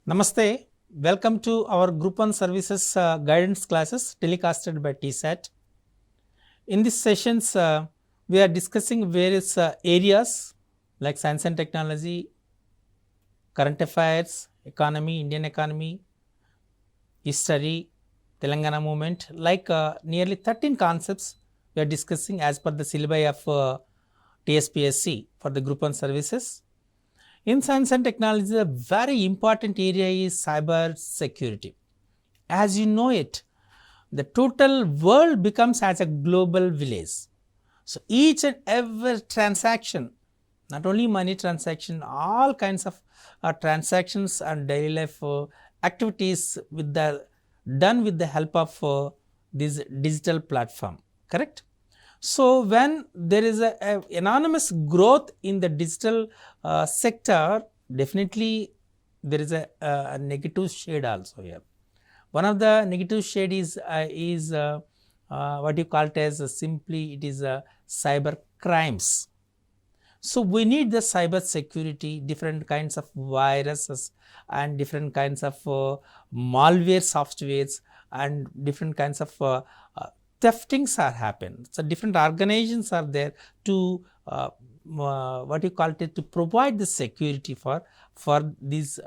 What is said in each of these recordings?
Namaste, welcome to our Group 1 Services guidance classes telecasted by TSAT. In these sessions, we are discussing various areas like science and technology, current affairs, economy, Indian economy, history, Telangana movement, like nearly 13 concepts we are discussing as per the syllabi of Tspsc for the Group 1 services. In science and technology, a very important area is cyber security. As you know it, the total world becomes as a global village. So each and every transaction, not only money transaction, all kinds of transactions and daily life activities done with the help of this digital platform, correct? So when there is a enormous growth in the digital sector, definitely there is a negative shade also here. One of the negative shade is what you call it as simply it is cyber crimes. So we need the cyber security, different kinds of viruses and different kinds of malware softwares and different kinds of theftings are happening. So different organizations are there to what you call it, to provide the security for these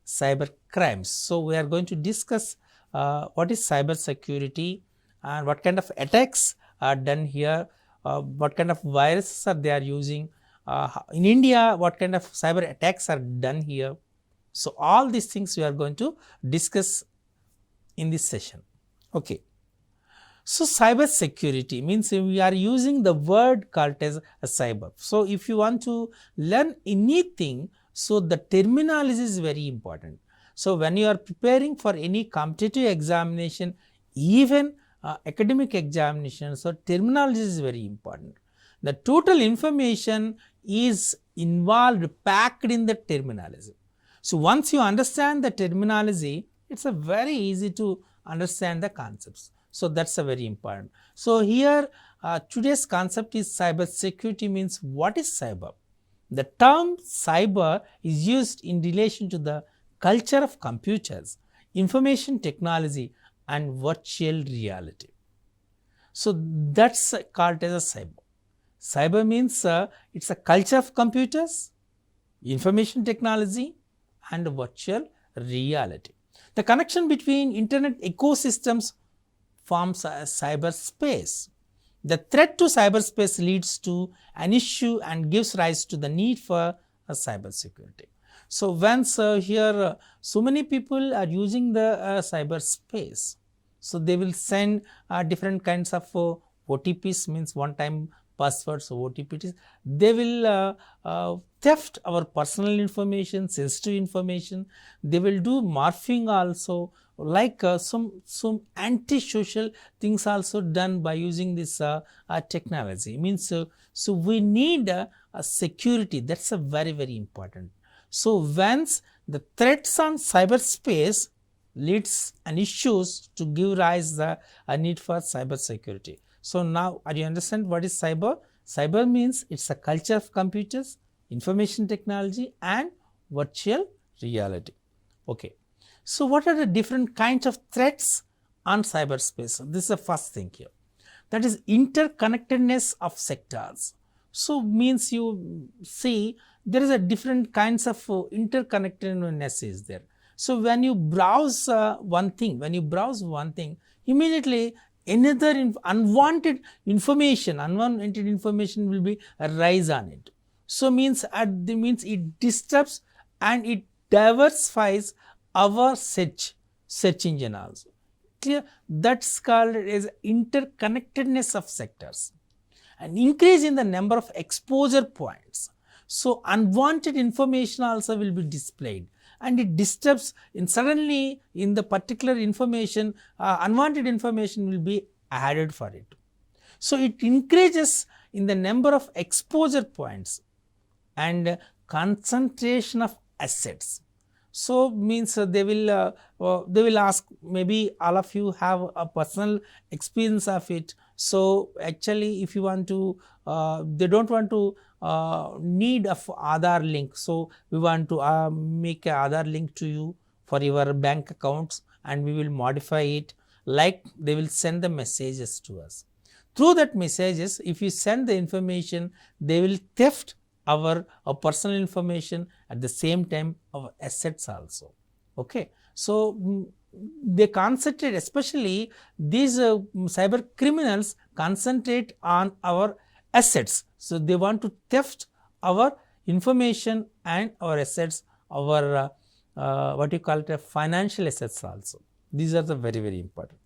cyber crimes. So we are going to discuss what is cyber security and what kind of attacks are done here, what kind of viruses are they are using in India, what kind of cyber attacks are done here. So all these things we are going to discuss in this session. Okay. So cyber security means we are using the word called as a cyber. So if you want to learn anything, so the terminology is very important. So when you are preparing for any competitive examination, even academic examination, so terminology is very important. The total information is involved, packed in the terminology. So once you understand the terminology, it's a very easy to understand the concepts. So that's a very important. So here today's concept is cyber security means what is cyber? The term cyber is used in relation to the culture of computers, information technology and virtual reality. So that's called as a cyber. Cyber means it's a culture of computers, information technology and virtual reality. The connection between internet ecosystems forms a cyberspace. The threat to cyberspace leads to an issue and gives rise to the need for a cybersecurity. So once here so many people are using the cyberspace, so they will send different kinds of OTPs, means one time passwords, so OTPs. They will theft our personal information, sensitive information. They will do morphing also, like some anti-social things also done by using this technology. Means so we need a security, that's a very important. So once the threats on cyberspace leads and issues to give rise the need for cyber security. So now are you understand what is cyber? Cyber means it's a culture of computers, information technology and virtual reality. Okay. So what are the different kinds of threats on cyberspace? This is the first thing here. That is interconnectedness of sectors. So means you see there is a different kinds of interconnectedness is there. So when you browse one thing, immediately another unwanted information will be arise on it. So means it disturbs and it diversifies our search engine also. Clear? That's called as interconnectedness of sectors. An increase in the number of exposure points. So unwanted information also will be displayed and it disturbs in suddenly in the particular information, unwanted information will be added for it. So it increases in the number of exposure points and concentration of assets. So means they will ask, maybe all of you have a personal experience of it. So actually if you want to they don't want to need of Aadhaar link. So, we want to make a Aadhaar link to you for your bank accounts, and we will modify it, like they will send the messages to us. Through that messages, if you send the information, they will theft our personal information, at the same time our assets also. Okay. So, they concentrate, especially these cyber criminals concentrate on our assets. So, they want to theft our information and our assets, our what you call it, financial assets also. These are the very important.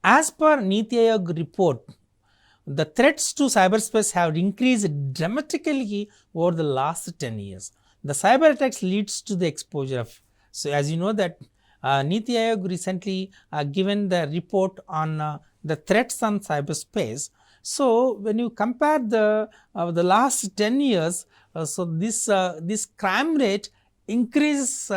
As per NITI Aayog report, the threats to cyberspace have increased dramatically over the last 10 years. The cyber attacks leads to the exposure of, so as you know that NITI Aayog recently given the report on the threats on cyberspace. So, when you compare the last 10 years, so this crime rate increases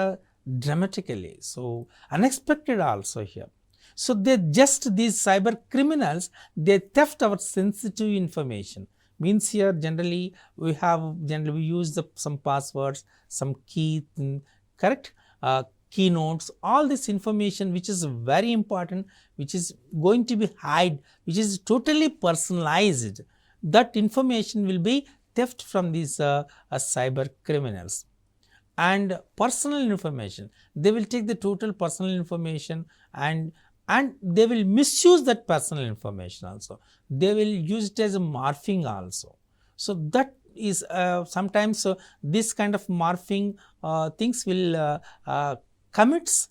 dramatically. So, unexpected also here. So, these cyber criminals, they theft our sensitive information. Means here generally we use some passwords, some key, correct, keynotes, all this information which is very important, which is going to be hide, which is totally personalized. That information will be theft from these cyber criminals. And personal information, they will take the total personal information and they will misuse that personal information also. They will use it as a morphing also. So, that is sometimes this kind of morphing things will commits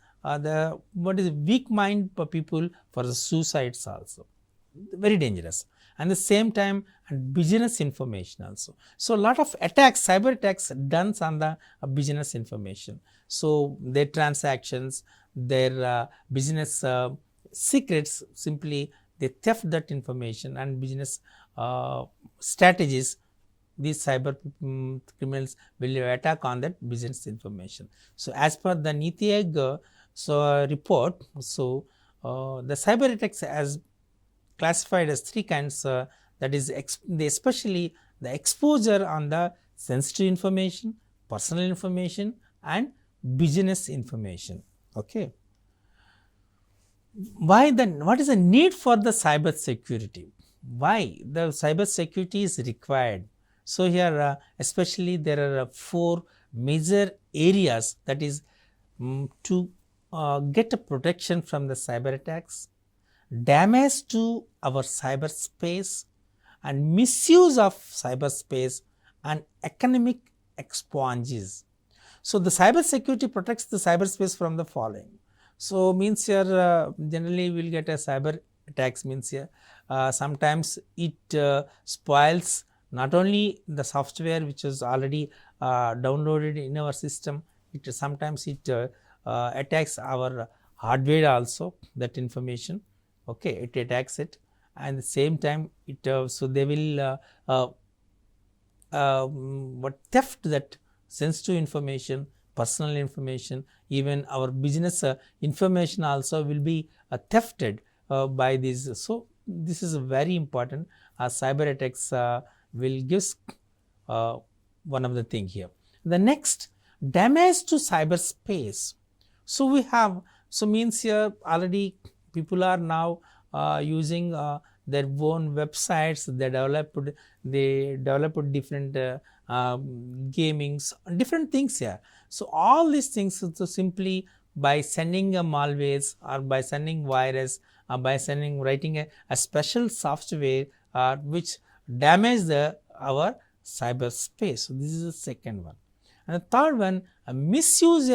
weak mind people for the suicides also. Very dangerous. And the same time business information also. So, lot of attacks, cyber attacks done on the business information. So, their transactions, their business secrets, simply they theft that information, and business strategies, these cyber criminals will attack on that business information. So, as per the NITI Aayog report, so the cyber attacks as classified as 3 kinds, that is especially the exposure on the sensitive information, personal information and business information. Okay. What is the need for the cyber security? Why the cyber security is required? So, here especially there are 4 major areas, that is to get a protection from the cyber attacks, damage to our cyberspace and misuse of cyberspace and economic expunges. So, the cyber security protects the cyberspace from the following. So, means here generally we will get a cyber attacks, means here sometimes it spoils not only the software which is already downloaded in our system, sometimes it attacks our hardware also, that information. Okay, it attacks it, and the same time it so they will theft that sensitive information, personal information, even our business information also will be thefted by these. So, this is very important. Cyber attacks will give one of the thing here. The next, damage to cyberspace. So, we have, so means here already people are now using their own websites, they developed different gamings, different things here. So, all these things, so simply by sending a malwares or by sending virus or by writing a special software which damage our cyberspace. So, this is the second one. And the third one, misuse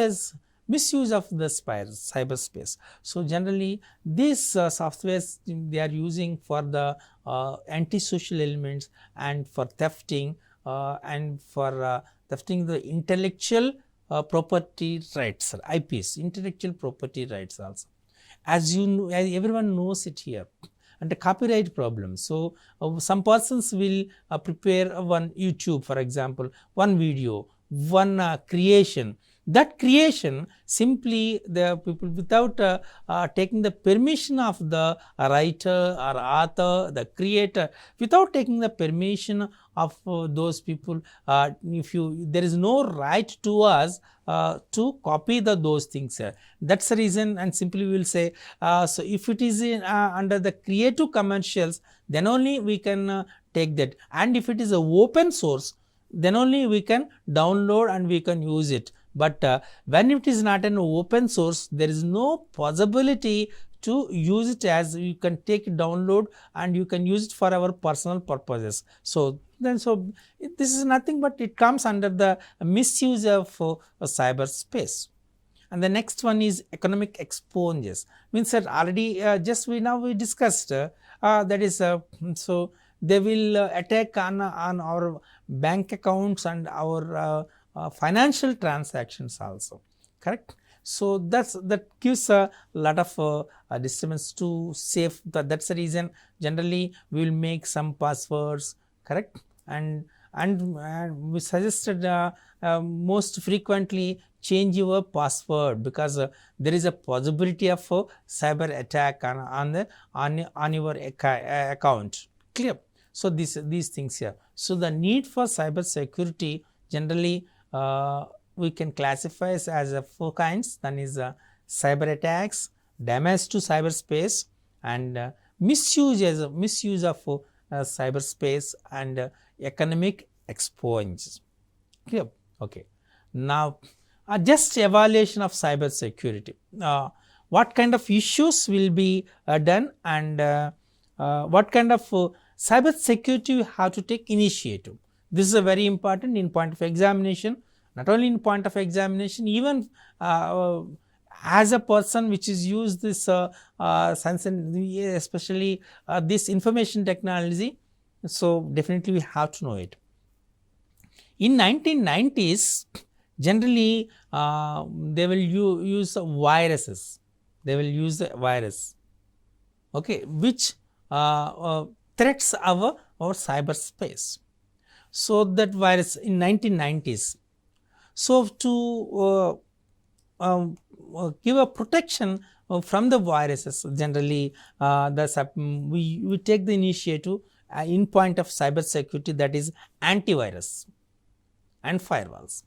of the cyberspace. So, generally these softwares they are using for the antisocial elements and for thefting and for thefting the intellectual property rights, IPs, intellectual property rights also. As you know, as everyone knows it here, and the copyright problem. So, some persons will prepare one YouTube, for example, one video, one creation, that creation simply the people without taking the permission of the writer or author, the creator, without taking the permission of those people, there is no right to us to copy those things. That's the reason, and simply we will say, so if it is under the Creative Commercials, then only we can take that, and if it is a open source, then only we can download and we can use it. But when it is not an open source, there is no possibility to use it, as you can take it download and you can use it for our personal purposes. So this is nothing but it comes under the misuse of cyberspace. And the next one is economic exposures. Means that already we discussed that is so they will attack on our bank accounts and our financial transactions also, correct? So that gives a lot of disturbance to save. That's the reason generally we will make some passwords, correct? And we suggested most frequently change your password, because there is a possibility of cyber attack on your account. Clear? So these things here. So the need for cyber security generally we can classify as 4 kinds. One is cyber attacks, damage to cyberspace, and misuse of cyberspace, and economic exposures. Clear? Okay. Now just evaluation of cyber security. What kind of issues will be done, and what kind of cyber security you have to take initiative. This is a very important in point of examination. Not only in point of examination, even as a person which is used this science and especially this information technology, so definitely we have to know it. In 1990s, generally they will use viruses. They will use the virus, okay, which threats our cyberspace. So that virus in 1990s. So to give a protection from the viruses, generally we take the initiative in point of cyber security, that is antivirus and firewalls.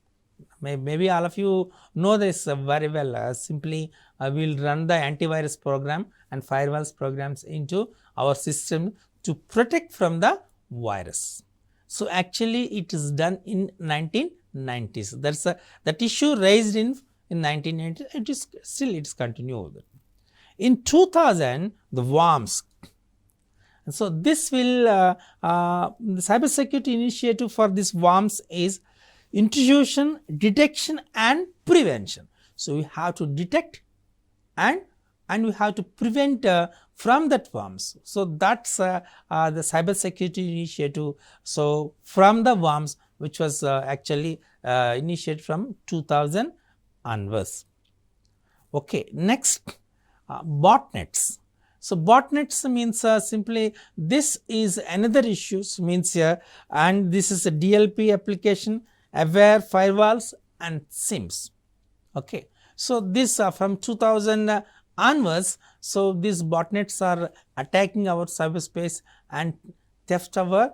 Maybe all of you know this very well. Simply we will run the antivirus program and firewalls programs into our system to protect from the virus. So actually it is done in 1990s. That's that issue raised in 1990. It is continued. In 2000, the worms. And so this will the cyber security initiative for this worms is introduction, detection, and prevention. So we have to detect and we have to prevent from that worms. So that's the cyber security initiative. So from the worms, which was actually initiated from 2000 onwards. Okay, next botnets. So botnets means simply this is another issue, means and this is a DLP application, aware firewalls and SIMs. Okay, so this from 2000 onwards, so these botnets are attacking our cyberspace and theft our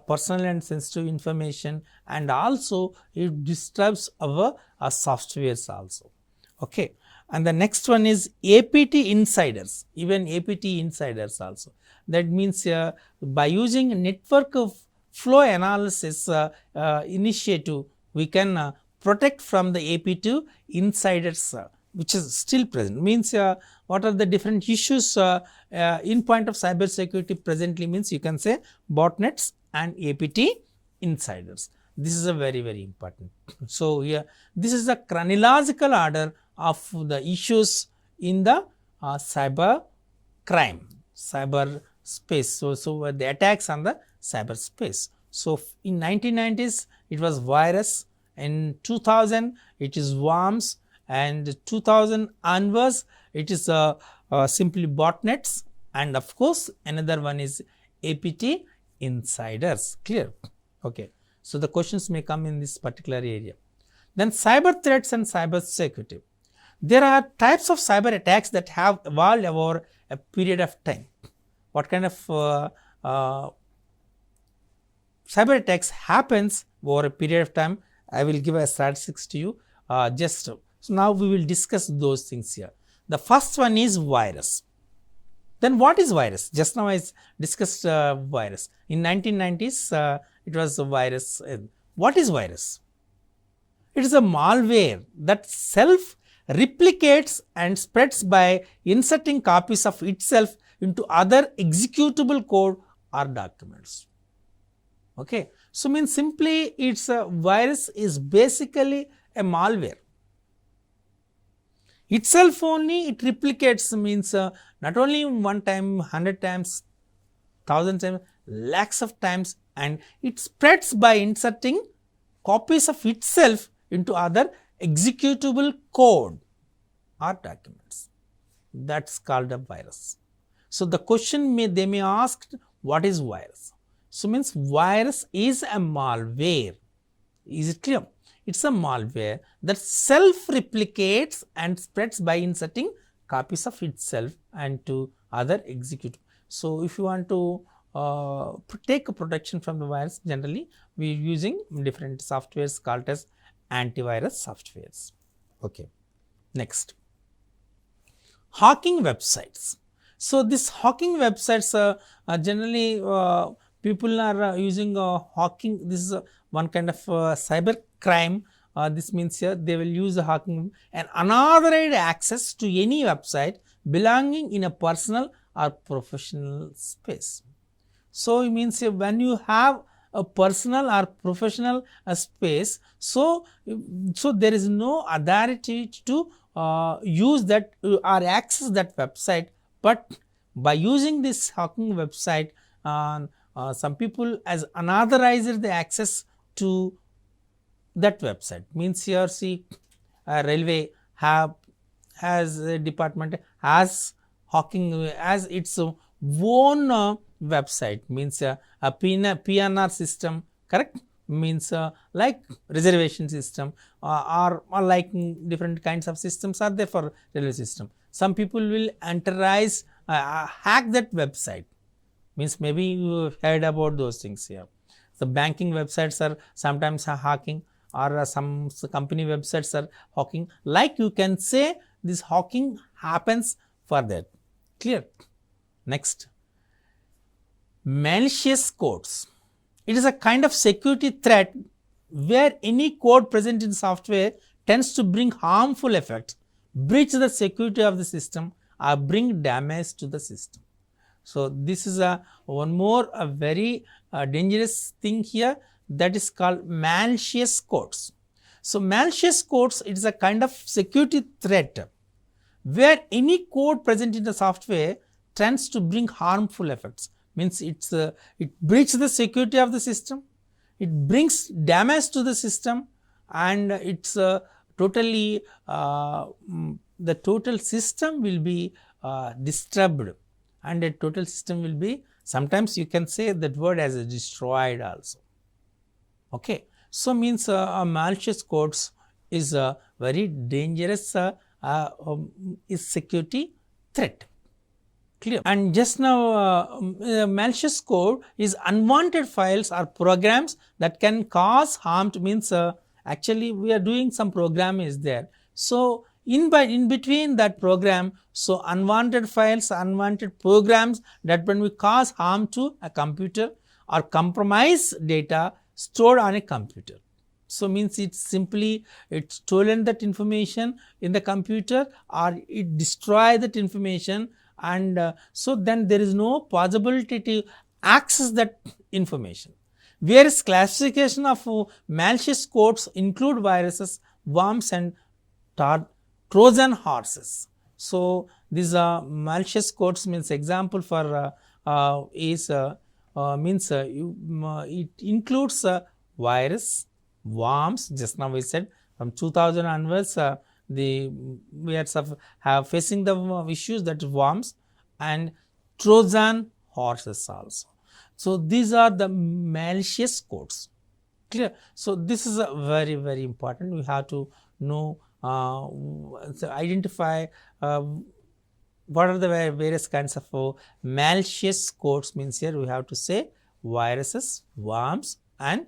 personal and sensitive information, and also it disturbs our softwares also. Okay, and the next one is APT insiders, even APT insiders also. That means by using network of flow analysis initiative, we can protect from the APT insiders which is still present. Means what are the different issues in point of cyber security presently, means you can say botnets and APT insiders. This is a very, very important. So here this is the chronological order of the issues in the cyber crime, cyber space. So the attacks on the cyberspace. So in 1990s it was virus, in 2000 it is worms, and 2000 onwards it is simply botnets, and of course another one is APT insiders. Clear? Okay. So the questions may come in this particular area. Then cyber threats and cyber security. There are types of cyber attacks that have evolved over a period of time. What kind of cyber attacks happens over a period of time? I will give a statistics to you. So now we will discuss those things here. The first one is virus. Then what is virus? Just now I discussed virus. In 1990s, it was a virus. What is virus? It is a malware that self-replicates and spreads by inserting copies of itself into other executable code or documents. Okay. So, means simply it's a virus is basically a malware. Itself only it replicates, means not only one time, 100 times, 1000 times, lakhs of times, and it spreads by inserting copies of itself into other executable code or documents. That's called a virus. So, the question they may ask, what is virus? So, means virus is a malware. Is it clear? It's a malware that self-replicates and spreads by inserting copies of itself and to other executable. So, if you want to take a protection from the virus, generally we are using different softwares called as antivirus softwares. Okay. Next, hacking websites. So, this hacking websites generally people are using hacking. This is one kind of cyber crime. This means here they will use the hacking and unauthorized access to any website belonging in a personal or professional space. So, it means when you have a personal or professional space, so there is no authority to use that or access that website, but by using this hacking website, some people as unauthorized the access to that website. Means here see railway has a department has hacking as its own website, means a PNR system, correct, means like reservation system or like different kinds of systems are there for railway system. Some people will enterize hack that website, means maybe you heard about those things here. The banking websites are sometimes hacking, or some company websites are hacking, like you can say this hacking happens for that. Clear? Next, malicious codes. It is a kind of security threat where any code present in software tends to bring harmful effects, breach the security of the system, or bring damage to the system. So, this is one more very dangerous thing here, that is called malicious codes. So, malicious codes, it is a kind of security threat where any code present in the software tends to bring harmful effects. Means it breaches the security of the system, it brings damage to the system, and it's totally the total system will be disturbed, and a total system will be, sometimes you can say that word as destroyed also. Okay. So, means a malicious codes is a very dangerous is security threat. Clear? And just now malicious code is unwanted files or programs that can cause harm to, means actually we are doing some program is there. So, in between that program, so unwanted files, unwanted programs that when we cause harm to a computer or compromise data stored on a computer. So, means it's simply it's stolen that information in the computer or it destroy that information, and so then there is no possibility to access that information. Various classification of malicious codes include viruses, worms, and Trojan horses. So, these malicious codes means example for is means it includes virus, worms. Just now we said from 2000 onwards we are facing the issues, that worms and Trojan horses also. So, these are the malicious codes. Clear? So this is a very important. We have to know, identify what are the various kinds of malicious codes. Means here we have to say viruses, worms and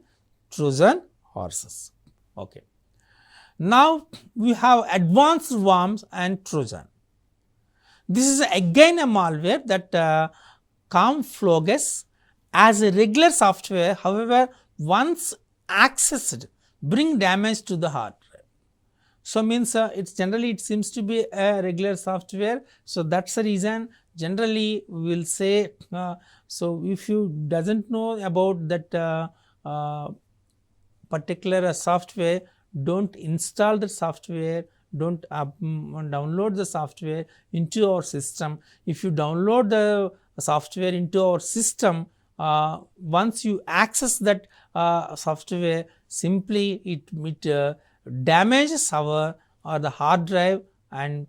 Trojan horses. Okay. Now we have advanced worms and Trojan. This is again a malware that camouflages as a regular software. However, once accessed, bring damage to the hard drive. So means it's generally it seems to be a regular software. So that's the reason generally we will say, so if you doesn't know about that particular software, don't install the software, don't download the software into our system. If you download the software into our system, once you access that software, simply it damages our the hard drive and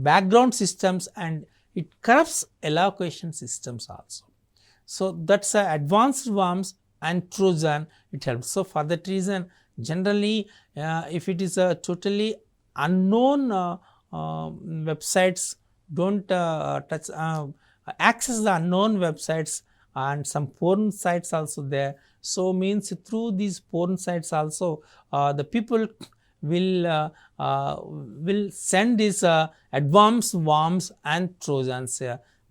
background systems, and it corrupts allocation systems also. So that's advanced worms and Trojan, it helps. So for that reason, generally if it is a totally unknown websites, don't touch access the unknown websites, and some porn sites also there. So means through these porn sites also the people will send these advanced worms and Trojans.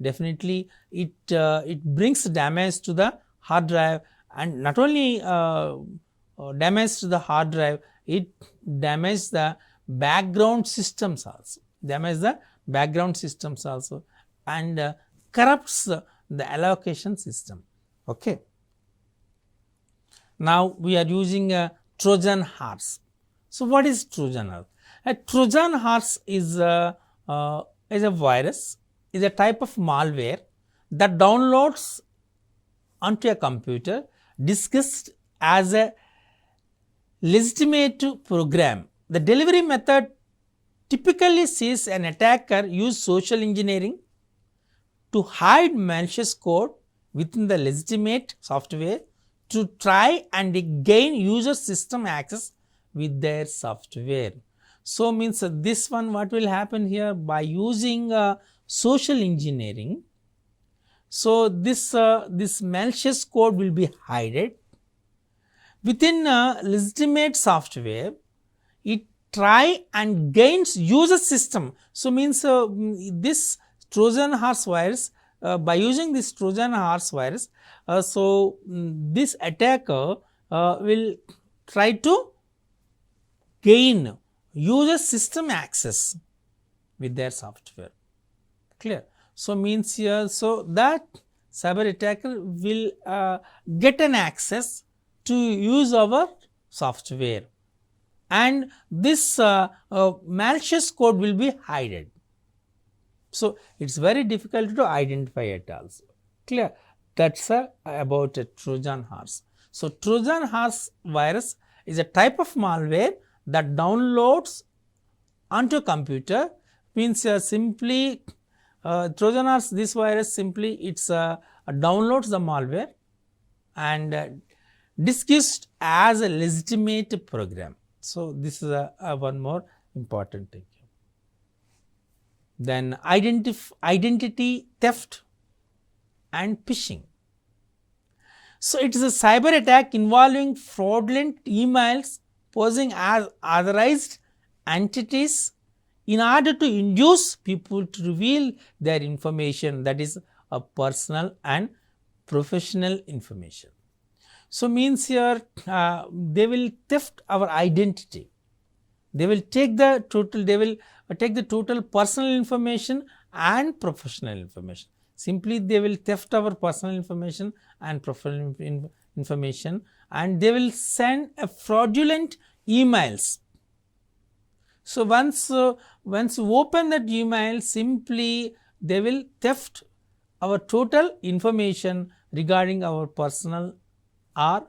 Definitely it brings damage to the hard drive, and not only damage to the hard drive, it damages the background systems also, and corrupts the allocation system. Okay. Now we are using a Trojan horse. So what is Trojan horse? A Trojan horse is a virus, is a type of malware that downloads onto a computer disguised as a legitimate program. The delivery method typically sees an attacker use social engineering to hide malicious code within the legitimate software to try and gain user system access with their software. So means this one, what will happen here, by using social engineering, so this malicious code will be hidden within legitimate software. It try and gains user system. So means this Trojan horse virus, by using this Trojan horse virus, so this attacker will try to gain user system access with their software. Clear? So means here, so that cyber attacker will get an access to use our software, and this malicious code will be hidden. So it's very difficult to identify it also. Clear? That's about a Trojan horse. So Trojan horse virus is a type of malware that downloads onto a computer. Means simply Trojan horse, this virus simply it's downloads the malware and disguised as a legitimate program. So this is one more important thing. Then identity theft and phishing. So it is a cyber attack involving fraudulent emails posing as authorized entities in order to induce people to reveal their information, that is a personal and professional information. So means here they will theft our identity. They will take the total personal information and professional information. Simply they will theft our personal information and professional information, and they will send a fraudulent emails. So once you open that email, simply they will theft our total information regarding our personal or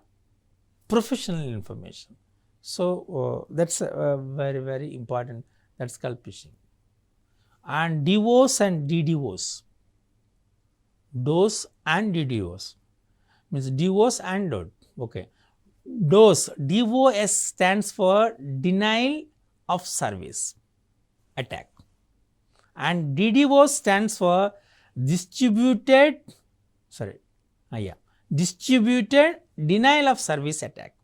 professional information. So that's very important. That's called phishing. And DOS and DDoS. DOS and DDoS means DOS and DOT. Okay. DOS stands for denial of service attack, and DDoS stands for distributed denial of service attack.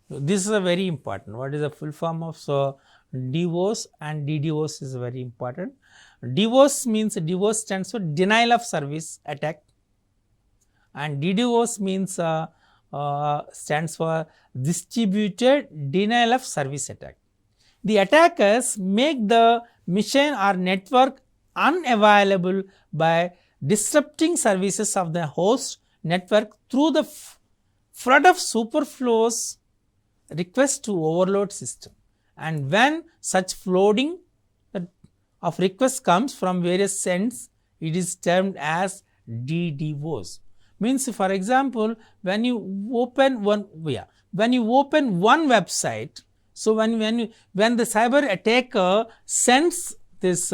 So this is a very important. What is the full form of DOS and DDoS is very important. DOS means DOS stands for denial of service attack, and DDoS means stands for distributed denial of service attack. The attackers make the machine or network unavailable by disrupting services of the host network through the flood of superfluous requests to overload system. And when such flooding of requests comes from various ends, it is termed as DDoS. Means, for example, when you open one website, so when the cyber attacker sends this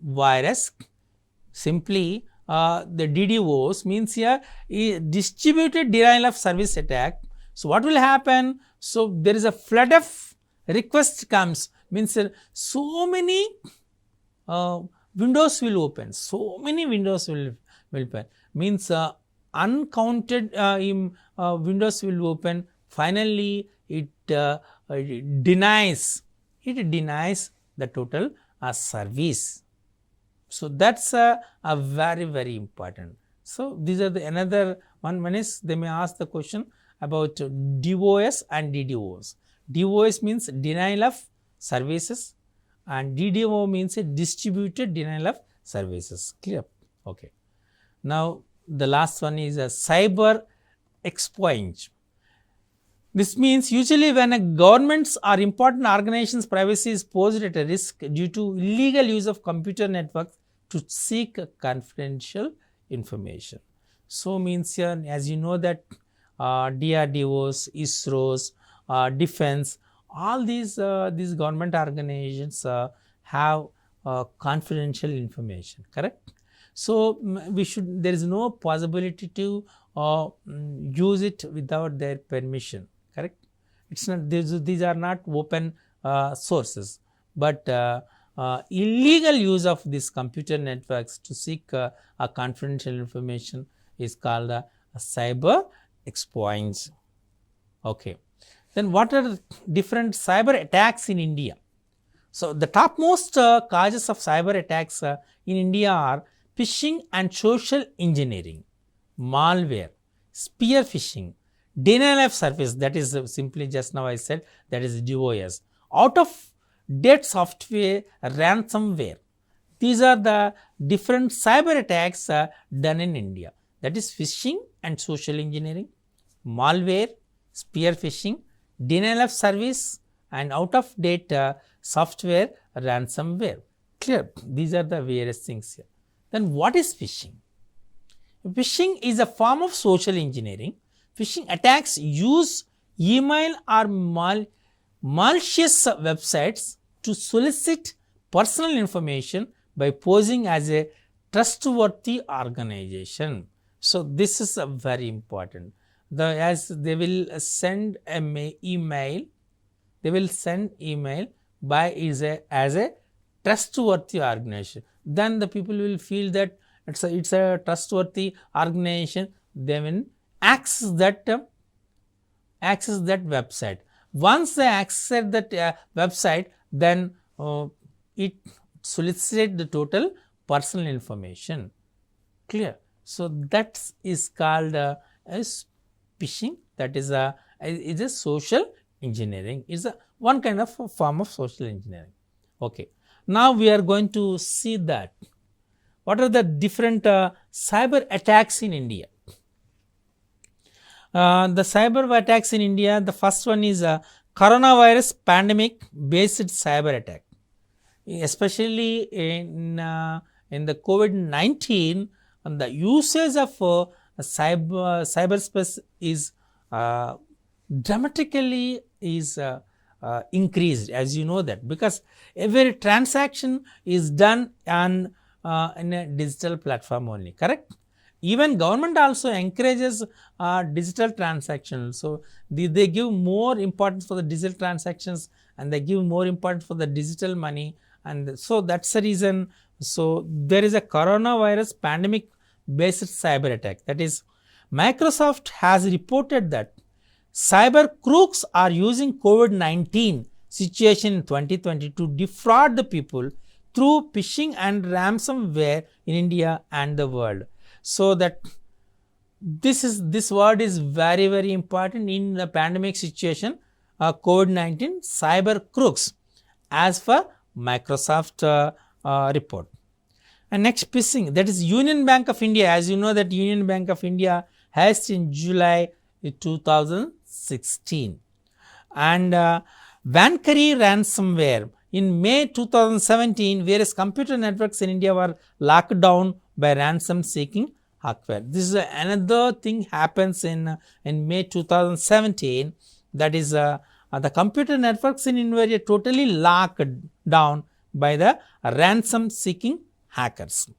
virus, simply the DDoS means here distributed denial of service attack. So what will happen? So there is a flood of requests comes, means so many windows will open, means uncounted windows will open. Finally it denies the total service. So that's a very important. So these are the another one is they may ask the question about DOS and DDoS. DOS means denial of services and DDoS means a distributed denial of services. Clear? Okay. Now the last one is a cyber exploit. This means usually when a government's or important organization's privacy is posed at a risk due to illegal use of computer networks to seek confidential information. So means here, as you know that DRDOs, ISROs, defense, all these government organizations have confidential information, correct? So there is no possibility to use it without their permission, correct? It's not, these are not open sources, but illegal use of these computer networks to seek a confidential information is called a cyber exploits. Okay. Then what are the different cyber attacks in India? So the topmost causes of cyber attacks in India are phishing and social engineering, malware, spear phishing, denial of service, that is simply just now I said, that is DOS, out of date software, ransomware. These are the different cyber attacks done in India, that is phishing and social engineering, malware, spear phishing, denial of service and out of date software, ransomware. Clear? These are the various things here. Then what is phishing? Phishing is a form of social engineering. Phishing attacks use email or malicious websites to solicit personal information by posing as a trustworthy organization. So this is a very important. As they will send email, they will send email by as a trustworthy organization. Then the people will feel that it's a trustworthy organization. They will access that website. Once they access that website, then it solicits the total personal information. Clear? So that is called as phishing. That is a social engineering. Is a one kind of a form of social engineering. Okay. Now we are going to see that what are the different cyber attacks in India. The cyber attacks in India, the first one is a coronavirus pandemic based cyber attack. Especially in the COVID-19, the usage of cyberspace is dramatically increased, as you know that, because every transaction is done on in a digital platform only, correct? Even government also encourages digital transactions. So, they give more importance for the digital transactions and they give more importance for the digital money, and so that is the reason. So, there is a coronavirus pandemic based cyber attack, that is Microsoft has reported that cyber crooks are using COVID-19 situation in 2020 to defraud the people through phishing and ransomware in India and the world. So, that this word is very, very important in the pandemic situation, COVID-19 cyber crooks as per Microsoft report. And next, phishing, that is Union Bank of India. As you know that Union Bank of India has in July 2016, and 𝗬𝗏𝗃 ransomware in May 2017, various computer networks in India were locked down by ransom seeking hardware. This is another thing happens in May 2017, that is the computer networks in India were totally locked down by the ransom seeking hackers.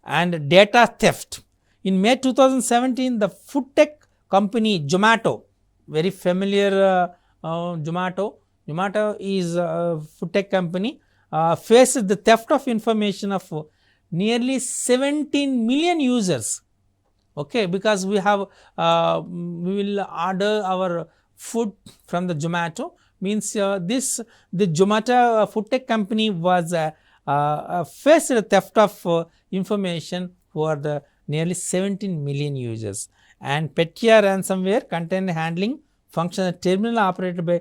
And data theft. In May 2017, the food tech company Zomato, very familiar Zomato is a food tech company, faced the theft of information of nearly 17 million users. Okay, because we will order our food from the Zomato, means the Zomato food tech company was faced the theft of information for the nearly 17 million users. And Petya ransomware contained handling function terminal operated by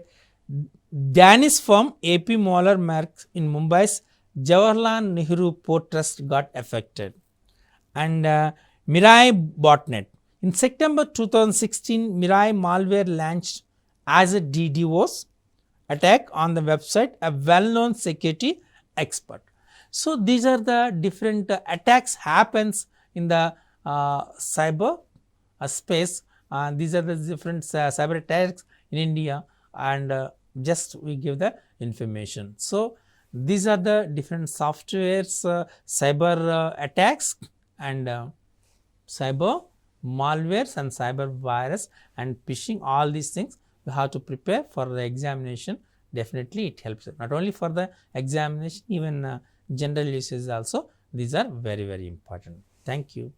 Danish firm AP Moller Maersk in Mumbai's Jawaharlal Nehru Port Trust got affected. And Mirai botnet. In September 2016, Mirai malware launched as a DDoS attack on the website, a well-known security expert. So, these are the different attacks happens in the cyber space. These are the different cyber attacks in India, and just we give the information. So, these are the different softwares, cyber attacks and cyber malwares and cyber virus and phishing. All these things you have to prepare for the examination. Definitely it helps, not only for the examination, even general usage also. These are very, very important. Thank you.